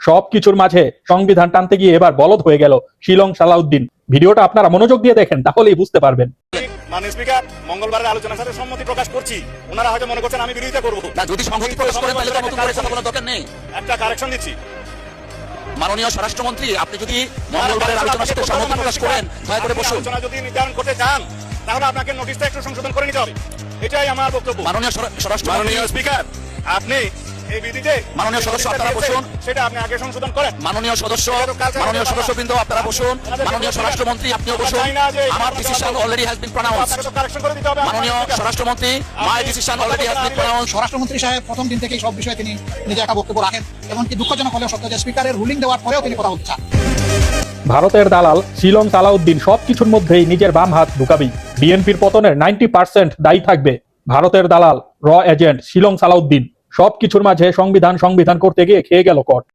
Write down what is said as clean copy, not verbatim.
সবকিছুর মাঝে সংবিধান টানতে গিয়ে এবার বলদ হয়ে গেল শিলং সালাউদ্দিন। ভিডিওটা আপনারা মনোযোগ দিয়ে দেখেন, তাহলেই বুঝতে পারবেন। মাননীয় স্পিকার, মঙ্গলবারের আলোচনার সাথে সম্মতি প্রকাশ করছি। ওনারা হয়তো মনে করছেন আমি বিরোধিতা করব না। যদি সংহতি প্রকাশ করেন তাহলে তো নতুন করে কথা বলার দরকার নেই। একটা কারেকশন দিচ্ছি। মাননীয় স্বরাষ্ট্রমন্ত্রী, আপনি যদি মঙ্গলবারের আলোচনার সাথে সম্মতি প্রকাশ করেন দয়া করে বসুন। আলোচনা যদি নির্ধারণ করতে চান তাহলে আপনাকে নোটিশটা একটু সংশোধন করে নিতে হবে। এটাই আমার বক্তব্য। মাননীয় স্বরাষ্ট্রমন্ত্রী, মাননীয় স্পিকার, আপনি এই বিধিতে মাননীয় সদস্য আপনারা বসুন। সেটা আপনি আগে সংশোধন করেন। মাননীয় সদস্যবৃন্দ আপনারা বসুন। মাননীয় স্বরাষ্ট্রমন্ত্রী আপনিও বসুন। আমার ডিসিশন অলরেডি হ্যাজ বিন প্রনাউন্সড। আপনাকে তো কারেকশন করে দিতে হবে। মাননীয় স্বরাষ্ট্রমন্ত্রী, my decision already has been প্রনাউন্সড। স্বরাষ্ট্রমন্ত্রী সাহেব প্রথম দিন থেকেই সব বিষয়ে তিনি নিজে একটা বক্তব্য রাখেন, এমনকি দুঃখজনক হলেও সত্য যে স্পিকারের রুলিং দেওয়ার পরেও তিনি কথা বলতে চান। ভারতের দালাল শিলং সালাউদ্দিন সবকিছুর মধ্যেই নিজের বাম হাত ঢুকাবি। বিএনপির পতনের 90% দায়ী থাকবে ভারতের দালাল র এজেন্ট শিলং সালাউদ্দিন। সবকিছুর মাঝে সংবিধান করতে গিয়ে খেয়ে গেল কট।